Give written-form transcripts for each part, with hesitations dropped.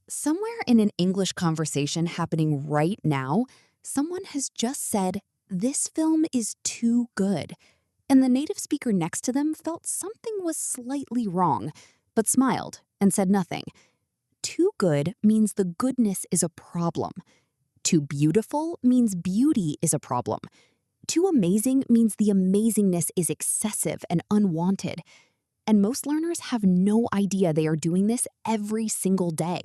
Somewhere in an English conversation happening right now, someone has just said, "This film is too good." And the native speaker next to them felt something was slightly wrong, but smiled and said nothing. Too good means the goodness is a problem. Too beautiful means beauty is a problem. Too amazing means the amazingness is excessive and unwanted. And most learners have no idea they are doing this every single day.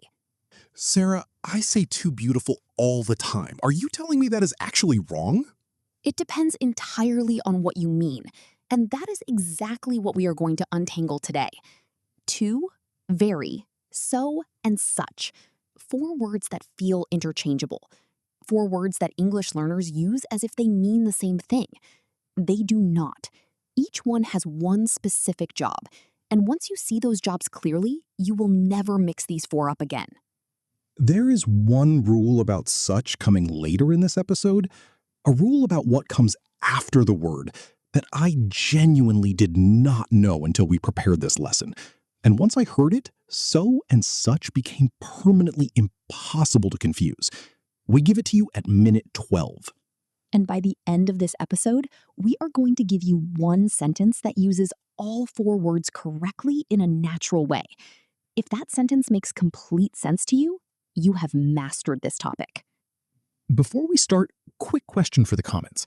Sarah, I say too beautiful all the time. Are you telling me that is actually wrong? It depends entirely on what you mean, and that is exactly what we are going to untangle today. Too, very, so, and such. Four words that feel interchangeable. Four words that English learners use as if they mean the same thing. They do not. Each one has one specific job, and once you see those jobs clearly, you will never mix these four up again. There is one rule about such coming later in this episode, a rule about what comes after the word that I genuinely did not know until we prepared this lesson. And once I heard it, so and such became permanently impossible to confuse. We give it to you at minute 12. And by the end of this episode, we are going to give you one sentence that uses all four words correctly in a natural way. If that sentence makes complete sense to you, you have mastered this topic. Before we start, quick question for the comments.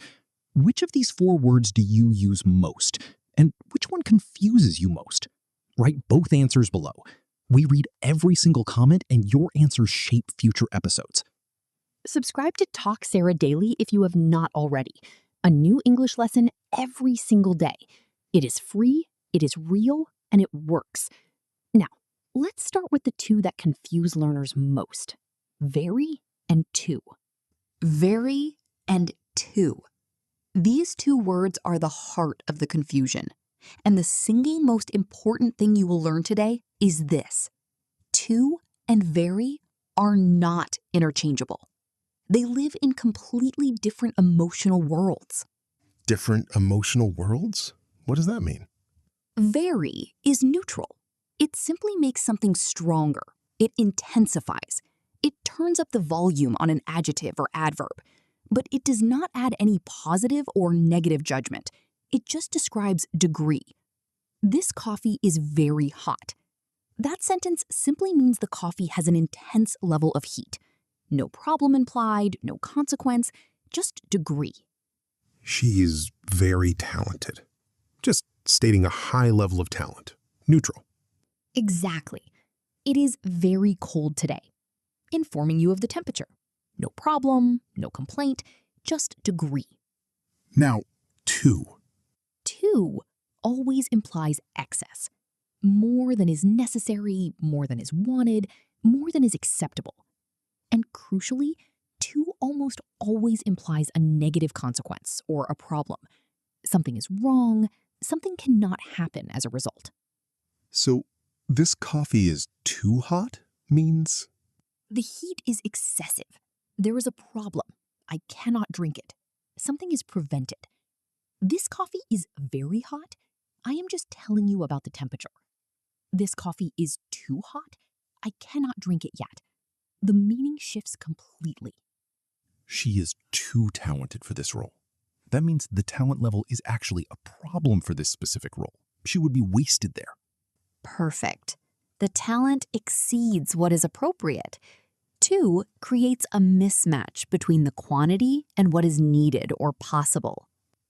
Which of these four words do you use most? And which one confuses you most? Write both answers below. We read every single comment and your answers shape future episodes. Subscribe to Talk Sarah Daily if you have not already. A new English lesson every single day. It is free, it is real, and it works. Now, let's start with the two that confuse learners most. Very and too. Very and too. These two words are the heart of the confusion. And the single most important thing you will learn today is this. Too and very are not interchangeable. They live in completely different emotional worlds. Different emotional worlds? What does that mean? Very is neutral. It simply makes something stronger. It intensifies. It turns up the volume on an adjective or adverb. But it does not add any positive or negative judgment. It just describes degree. This coffee is very hot. That sentence simply means the coffee has an intense level of heat. No problem implied, no consequence, just degree. She's very talented. Just stating a high level of talent. Neutral. Exactly. It is very cold today. Informing you of the temperature. No problem, no complaint, just degree. Now, too. Too always implies excess. More than is necessary, more than is wanted, more than is acceptable. And crucially, too almost always implies a negative consequence or a problem. Something is wrong, something cannot happen as a result. So, this coffee is too hot means? The heat is excessive. There is a problem. I cannot drink it. Something is prevented. This coffee is very hot. I am just telling you about the temperature. This coffee is too hot. I cannot drink it yet. The meaning shifts completely. She is too talented for this role. That means the talent level is actually a problem for this specific role. She would be wasted there. Perfect. The talent exceeds what is appropriate. Too creates a mismatch between the quantity and what is needed or possible.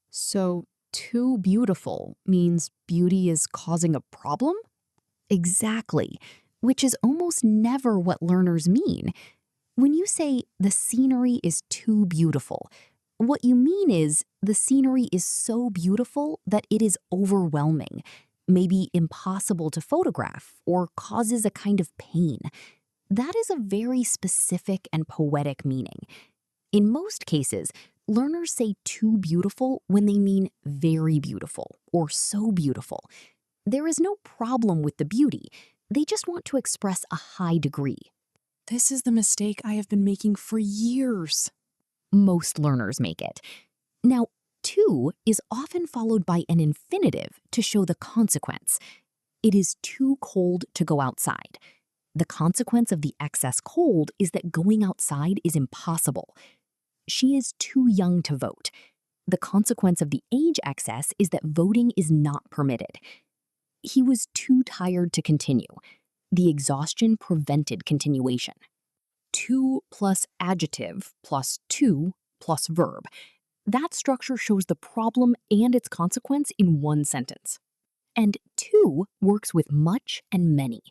So, too beautiful means beauty is causing a problem? Exactly, which is almost never what learners mean. When you say the scenery is too beautiful, what you mean is the scenery is so beautiful that it is overwhelming, maybe impossible to photograph, or causes a kind of pain. That is a very specific and poetic meaning. In most cases, learners say too beautiful when they mean very beautiful or so beautiful. There is no problem with the beauty. They just want to express a high degree. This is the mistake I have been making for years. Most learners make it. Now, too is often followed by an infinitive to show the consequence. It is too cold to go outside. The consequence of the excess cold is that going outside is impossible. She is too young to vote. The consequence of the age excess is that voting is not permitted. He was too tired to continue. The exhaustion prevented continuation. 2 plus adjective plus 2 plus verb. That structure shows the problem and its consequence in one sentence. And 2 works with much and many.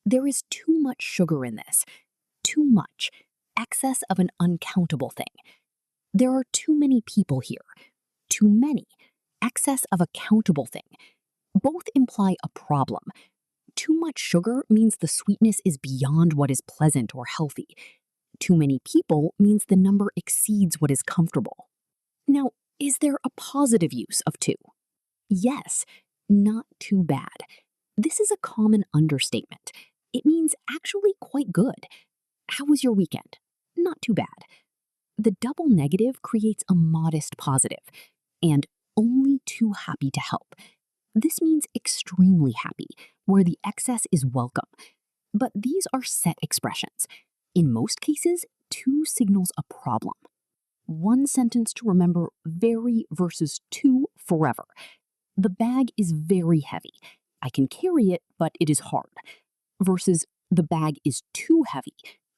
There is too much sugar in this. Too much. Excess of an uncountable thing. There are too many people here. Too many. Excess of a countable thing. Both imply a problem. Too much sugar means the sweetness is beyond what is pleasant or healthy. Too many people means the number exceeds what is comfortable. Now, is there a positive use of 2? Yes, not too bad. This is a common understatement. It means actually quite good. How was your weekend? Not too bad. The double negative creates a modest positive, and only too happy to help. This means extremely happy, where the excess is welcome. But these are set expressions. In most cases, 2 signals a problem. One sentence to remember: very versus 2 forever. The bag is very heavy. I can carry it, but it is hard. Versus the bag is too heavy.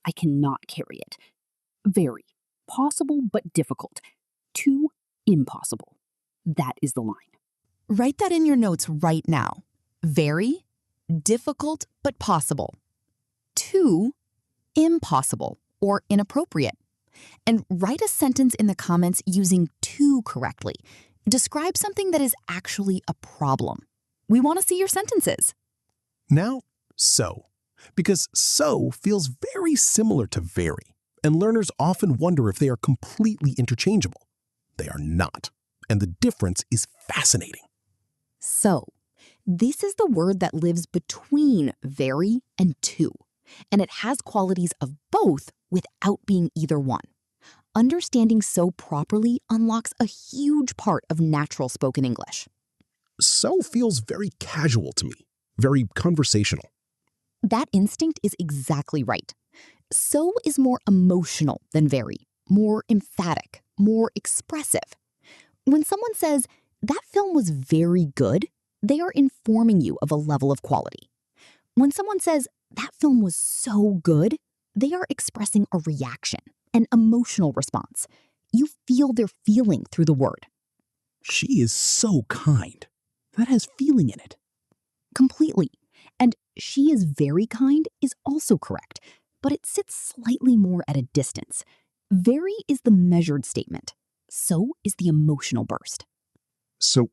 I cannot carry it. Very. Possible but difficult. Too impossible. That is the line. Write that in your notes right now. Very, difficult but possible. 2, impossible or inappropriate. And write a sentence in the comments using 2 correctly. Describe something that is actually a problem. We want to see your sentences. Now, so. Because so feels very similar to very, and learners often wonder if they are completely interchangeable. They are not, and the difference is fascinating. So, this is the word that lives between very and 2, and it has qualities of both without being either one. Understanding so properly unlocks a huge part of natural spoken English. So feels very casual to me, very conversational. That instinct is exactly right. So is more emotional than very, more emphatic, more expressive. When someone says, "That film was very good," they are informing you of a level of quality. When someone says, "That film was so good," they are expressing a reaction, an emotional response. You feel their feeling through the word. She is so kind. That has feeling in it. Completely. And "she is very kind" is also correct, but it sits slightly more at a distance. Very is the measured statement. So is the emotional burst. So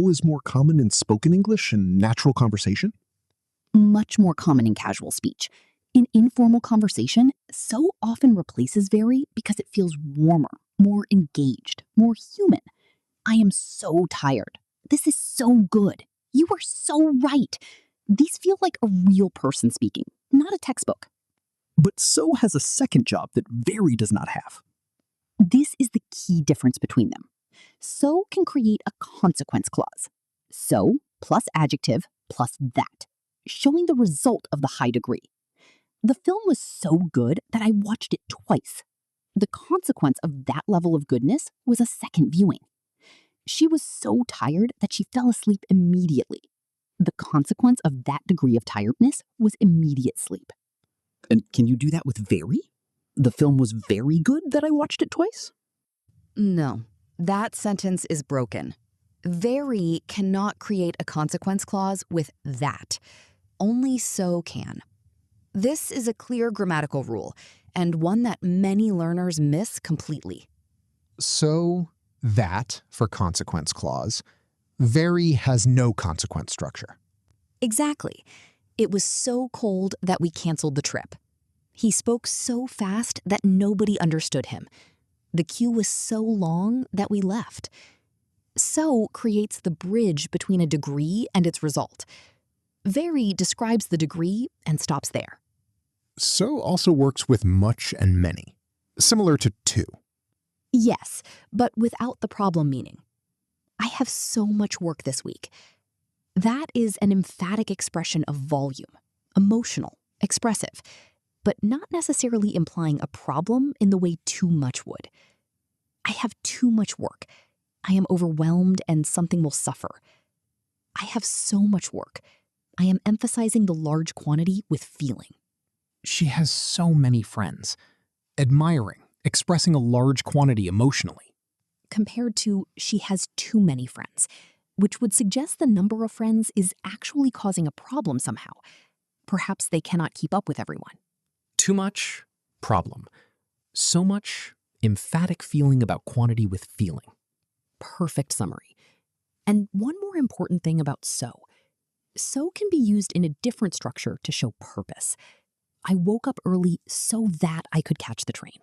is more common in spoken English and natural conversation? Much more common in casual speech. In informal conversation, so often replaces very because it feels warmer, more engaged, more human. "I am so tired. This is so good. You are so right." These feel like a real person speaking, not a textbook. But so has a second job that very does not have. This is the key difference between them. So can create a consequence clause. So plus adjective plus that, showing the result of the high degree. The film was so good that I watched it twice. The consequence of that level of goodness was a second viewing. She was so tired that she fell asleep immediately. The consequence of that degree of tiredness was immediate sleep. And can you do that with very? The film was very good that I watched it twice? No, that sentence is broken. Very cannot create a consequence clause with that. Only so can. This is a clear grammatical rule, and one that many learners miss completely. So, that for consequence clause. Very has no consequence structure. Exactly. It was so cold that we canceled the trip. He spoke so fast that nobody understood him. The queue was so long that we left. So creates the bridge between a degree and its result. Very describes the degree and stops there. So also works with much and many, similar to 2. Yes, but without the problem meaning. I have so much work this week. That is an emphatic expression of volume, emotional, expressive, but not necessarily implying a problem in the way too much would. I have too much work. I am overwhelmed and something will suffer. I have so much work. I am emphasizing the large quantity with feeling. She has so many friends. Admiring, expressing a large quantity emotionally. Compared to she has too many friends, which would suggest the number of friends is actually causing a problem somehow. Perhaps they cannot keep up with everyone. Too much, problem. So much, emphatic feeling about quantity with feeling. Perfect summary. And one more important thing about so. So can be used in a different structure to show purpose. I woke up early so that I could catch the train.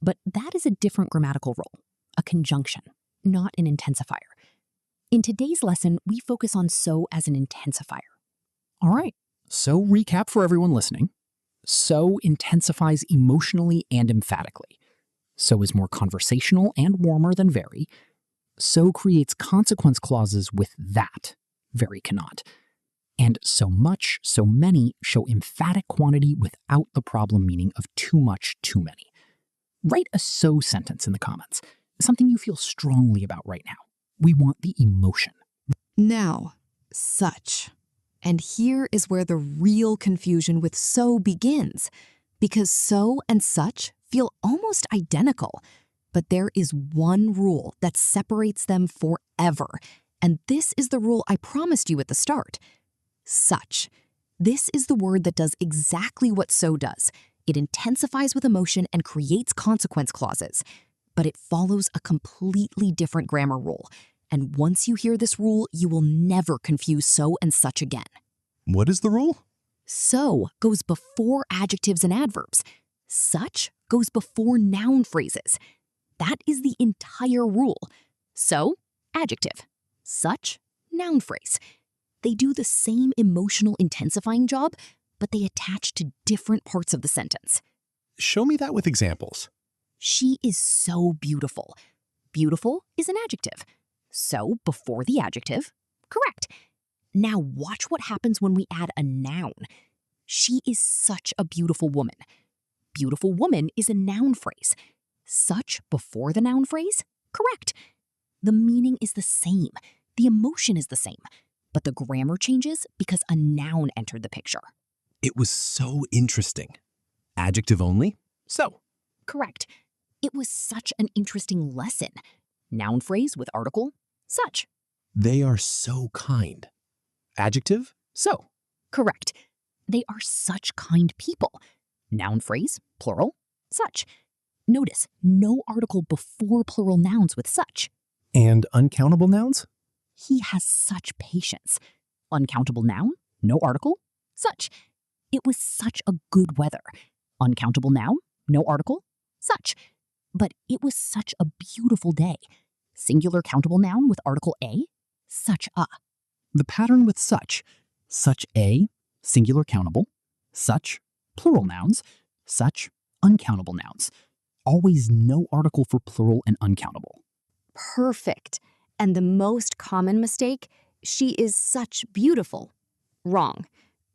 But that is a different grammatical role, a conjunction, not an intensifier. In today's lesson, we focus on so as an intensifier. All right, so recap for everyone listening. So intensifies emotionally and emphatically. So is more conversational and warmer than very. So creates consequence clauses with that, very cannot. And so much, so many show emphatic quantity without the problem meaning of too much, too many. Write a so sentence in the comments, something you feel strongly about right now. We want the emotion. Now, such. And here is where the real confusion with so begins, because so and such feel almost identical, but there is one rule that separates them forever, and this is the rule I promised you at the start. Such. This is the word that does exactly what so does. It intensifies with emotion and creates consequence clauses, but it follows a completely different grammar rule. And once you hear this rule, you will never confuse so and such again. What is the rule? So goes before adjectives and adverbs. Such goes before noun phrases. That is the entire rule. So, adjective. Such, noun phrase. They do the same emotional intensifying job, but they attach to different parts of the sentence. Show me that with examples. She is so beautiful. Beautiful is an adjective. So before the adjective, correct. Now watch what happens when we add a noun. She is such a beautiful woman. Beautiful woman is a noun phrase. Such before the noun phrase, correct. The meaning is the same. The emotion is the same. But the grammar changes because a noun entered the picture. It was so interesting. Adjective only? So. Correct. It was such an interesting lesson. Noun phrase with article, such. They are so kind. Adjective? So. Correct. They are such kind people. Noun phrase, plural, such. Notice, no article before plural nouns with such. And uncountable nouns? He has such patience. Uncountable noun, no article, such. It was such a good weather. Uncountable noun, no article, such. But it was such a beautiful day. Singular countable noun with article a, such a. The pattern with such a, singular countable, such, plural nouns, such, uncountable nouns. Always no article for plural and uncountable. Perfect. And the most common mistake, she is such beautiful. Wrong.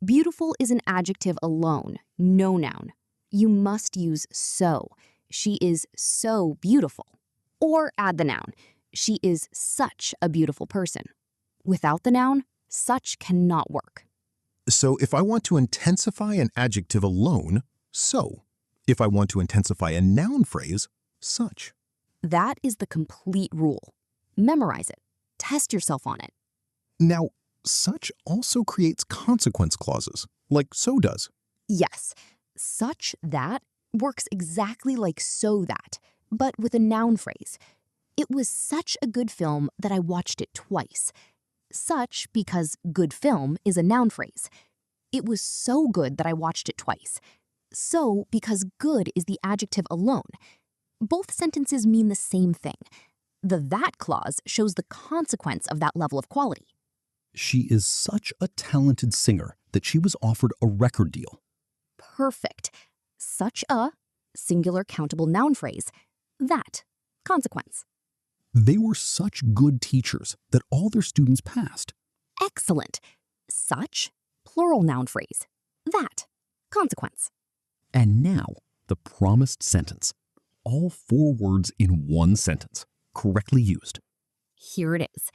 Beautiful is an adjective alone, no noun. You must use so. She is so beautiful. Or add the noun. She is such a beautiful person. Without the noun, such cannot work. So if I want to intensify an adjective alone, so. If I want to intensify a noun phrase, such. That is the complete rule. Memorize it. Test yourself on it. Now, such also creates consequence clauses, like so does. Yes, such that works exactly like so that, but with a noun phrase. It was such a good film that I watched it twice. Such because good film is a noun phrase. It was so good that I watched it twice. So because good is the adjective alone. Both sentences mean the same thing. The that clause shows the consequence of that level of quality. She is such a talented singer that she was offered a record deal. Perfect. Such a, singular countable noun phrase. That, consequence. They were such good teachers that all their students passed. Excellent. Such, plural noun phrase. That, consequence. And now, the promised sentence. All 4 words in one sentence, correctly used. Here it is.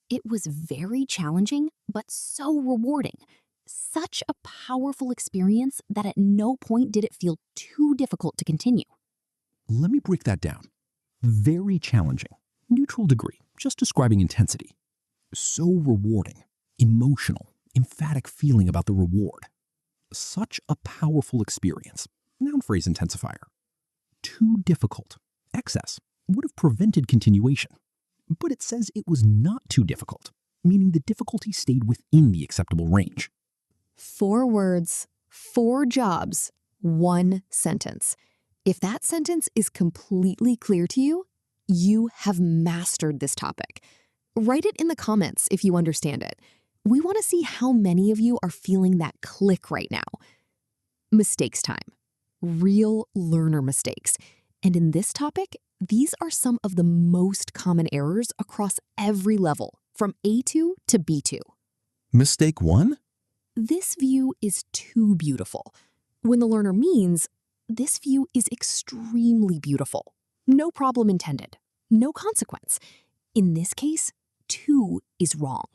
It was very challenging, but so rewarding. Such a powerful experience that at no point did it feel too difficult to continue. Let me break that down. Very challenging. Neutral degree, just describing intensity. So rewarding. Emotional, emphatic feeling about the reward. Such a powerful experience. Noun phrase intensifier. Too difficult. Excess. Would have prevented continuation. But it says it was not too difficult, meaning the difficulty stayed within the acceptable range. 4 words, 4 jobs, 1 sentence. If that sentence is completely clear to you, you have mastered this topic. Write it in the comments if you understand it. We want to see how many of you are feeling that click right now. Mistakes time. Real learner mistakes. And in this topic, these are some of the most common errors across every level, from A2 to B2. Mistake 1? This view is too beautiful. When the learner means, this view is extremely beautiful. No problem intended. No consequence. In this case, too is wrong.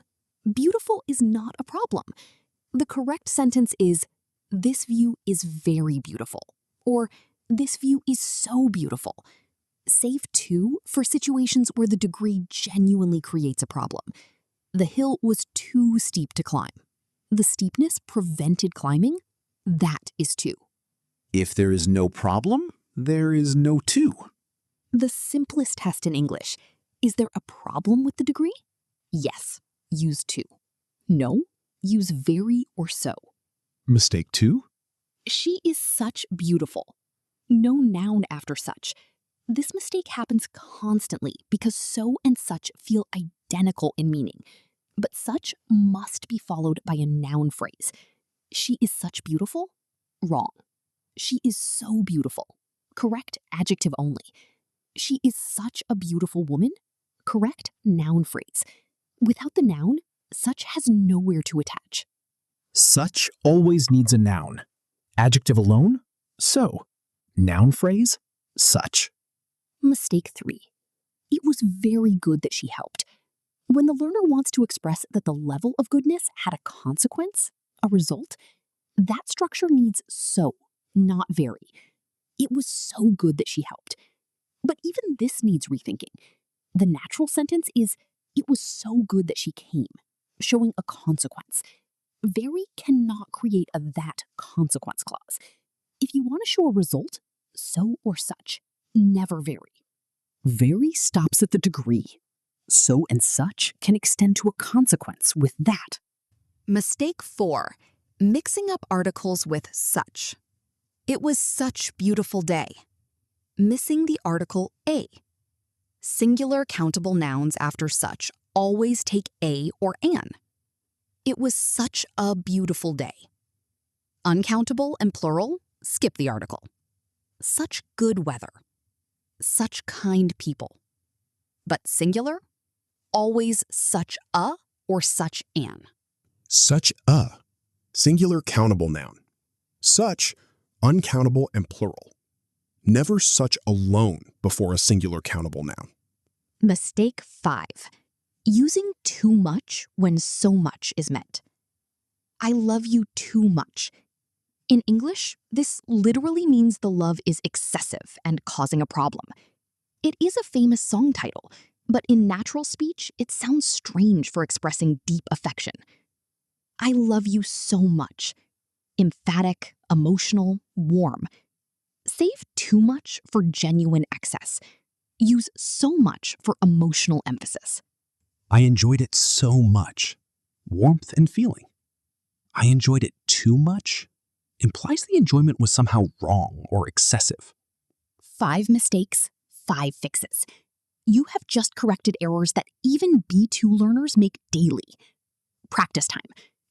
Beautiful is not a problem. The correct sentence is, this view is very beautiful, or this view is so beautiful. Save too for situations where the degree genuinely creates a problem. The hill was too steep to climb. The steepness prevented climbing. That is too. If there is no problem, there is no too. The simplest test in English. Is there a problem with the degree? Yes, use too. No, use very or so. Mistake 2? She is such beautiful. No noun after such. This mistake happens constantly because so and such feel identical in meaning, but such must be followed by a noun phrase. She is such beautiful? Wrong. She is so beautiful. Correct adjective only. She is such a beautiful woman? Correct noun phrase. Without the noun, such has nowhere to attach. Such always needs a noun. Adjective alone? So. Noun phrase? Such. Mistake 3. It was very good that she helped. When the learner wants to express that the level of goodness had a consequence, a result, that structure needs so, not very. It was so good that she helped. But even this needs rethinking. The natural sentence is, it was so good that she came, showing a consequence. Very cannot create a that consequence clause. If you want to show a result, so or such, never very. Very stops at the degree. So and such can extend to a consequence with that. Mistake 4. Mixing up articles with such. It was such beautiful day. Missing the article a. Singular countable nouns after such always take a or an. It was such a beautiful day. Uncountable and plural, skip the article. Such good weather. Such kind people. But singular, always such a or such an. Such a, singular countable noun. Such, uncountable and plural. Never such alone before a singular countable noun. Mistake 5. Using too much when so much is meant. I love you too much. In English, this literally means the love is excessive and causing a problem. It is a famous song title, but in natural speech, it sounds strange for expressing deep affection. I love you so much. Emphatic, emotional, warm. Save too much for genuine excess. Use so much for emotional emphasis. I enjoyed it so much. Warmth and feeling. I enjoyed it too much implies the enjoyment was somehow wrong or excessive. 5 mistakes, 5 fixes. You have just corrected errors that even B2 learners make daily. Practice time.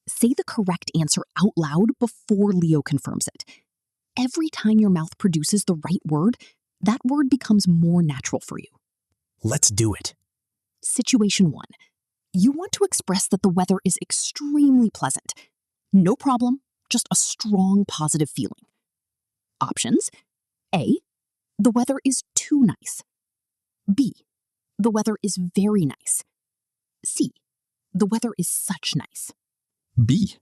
Say the correct answer out loud before Leo confirms it. Every time your mouth produces the right word, that word becomes more natural for you. Let's do it. Situation 1. You want to express that the weather is extremely pleasant. No problem. just a strong positive feeling. Options: A, the weather is too nice. B, the weather is very nice. C, the weather is such nice. B.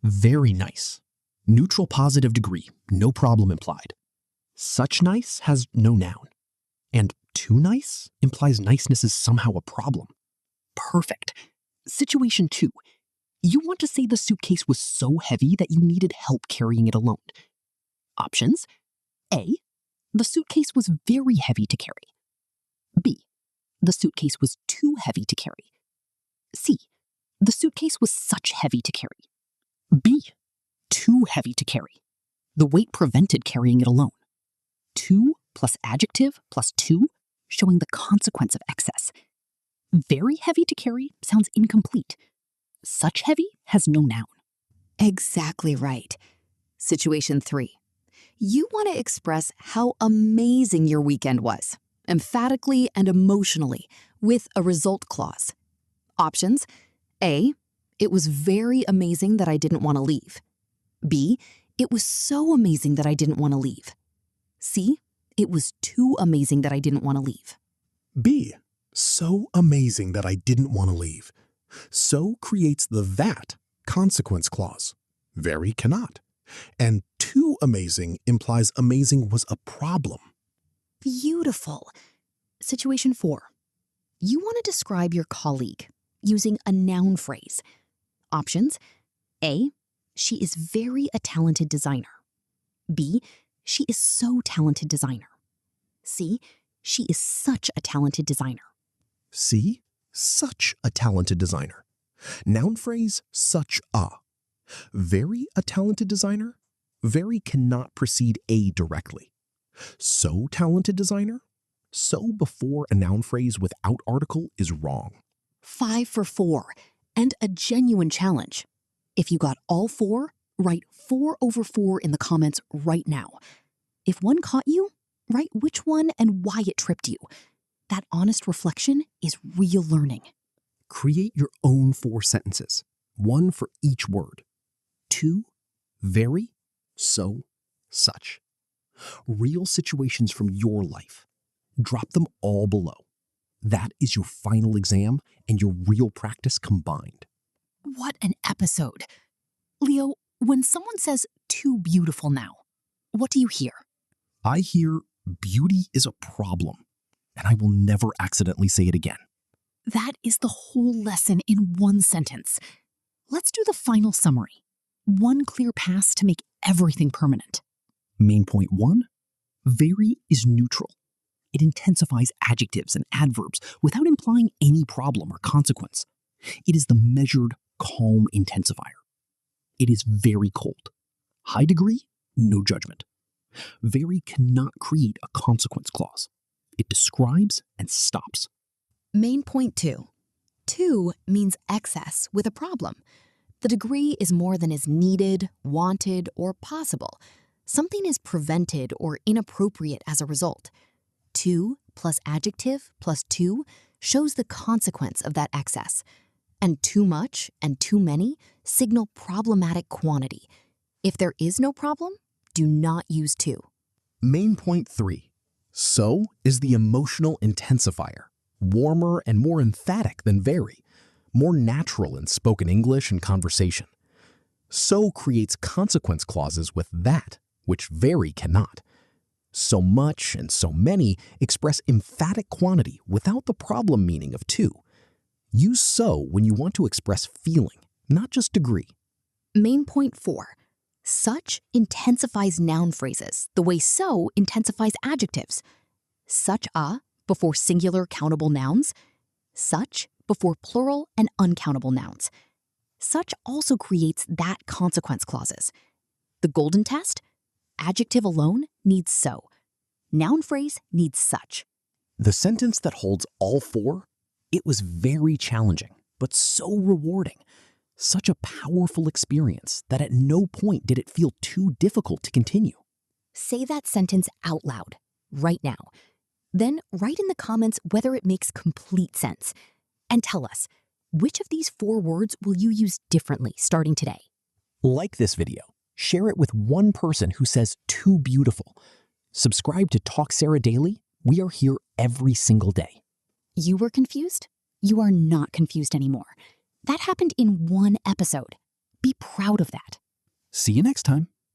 Very nice. Neutral positive degree, no problem implied. Such nice has no noun. And too nice implies niceness is somehow a problem. Perfect. Situation 2. You want to say the suitcase was so heavy that you needed help carrying it alone. Options: A, the suitcase was very heavy to carry. B, the suitcase was too heavy to carry. C, the suitcase was such heavy to carry. B, too heavy to carry. The weight prevented carrying it alone. 2 plus adjective plus 2, showing the consequence of excess. Very heavy to carry sounds incomplete. Such heavy has no noun. Exactly right. Situation 3. You want to express how amazing your weekend was, emphatically and emotionally, with a result clause. Options: A, it was very amazing that I didn't want to leave. B, it was so amazing that I didn't want to leave. C, it was too amazing that I didn't want to leave. B, so amazing that I didn't want to leave. So creates the that consequence clause. Very cannot. And too amazing implies amazing was a problem. Beautiful. Situation 4. You want to describe your colleague using a noun phrase. Options: A, she is very a talented designer. B, she is so talented designer. C, she is such a talented designer. C, such a talented designer. Noun phrase, such a. Very a talented designer. Very cannot precede a directly. So talented designer. So before a noun phrase without article is wrong. 5 for 4, and a genuine challenge. If you got all 4, write 4 over 4 in the comments right now. If one caught you, write which one and why it tripped you. That honest reflection is real learning. Create your own 4 sentences, 1 for each word. 2, very, so, such. Real situations from your life. Drop them all below. That is your final exam and your real practice combined. What an episode. Leo, when someone says too beautiful now, what do you hear? I hear beauty is a problem, and I will never accidentally say it again. That is the whole lesson in one sentence. Let's do the final summary. One clear pass to make everything permanent. Main point 1, very is neutral. It intensifies adjectives and adverbs without implying any problem or consequence. It is the measured, calm intensifier. It is very cold. High degree, no judgment. Very cannot create a consequence clause. It describes and stops. Main point 2. 2 means excess with a problem. The degree is more than is needed, wanted, or possible. Something is prevented or inappropriate as a result. 2 plus adjective plus 2 shows the consequence of that excess. And too much and too many signal problematic quantity. If there is no problem, do not use 2. Main point 3. So is the emotional intensifier. Warmer and more emphatic than very. More natural in spoken English and conversation. So creates consequence clauses with that, which very cannot. So much and so many express emphatic quantity without the problem meaning of 2. Use so when you want to express feeling, not just degree. Main point 4. Such intensifies noun phrases the way so intensifies adjectives. Such a before singular countable nouns. Such before plural and uncountable nouns. Such also creates that consequence clauses. The golden test? Adjective alone needs so. Noun phrase needs such. The sentence that holds all 4, it was very challenging, but so rewarding. Such a powerful experience that at no point did it feel too difficult to continue. Say that sentence out loud, right now. Then write in the comments whether it makes complete sense. And tell us, which of these 4 words will you use differently starting today? Like this video, Share it with one person who says too beautiful. Subscribe to Talk Sarah Daily. We are here every single day. You were confused? You are not confused anymore. That happened in one episode. Be proud of that. See you next time.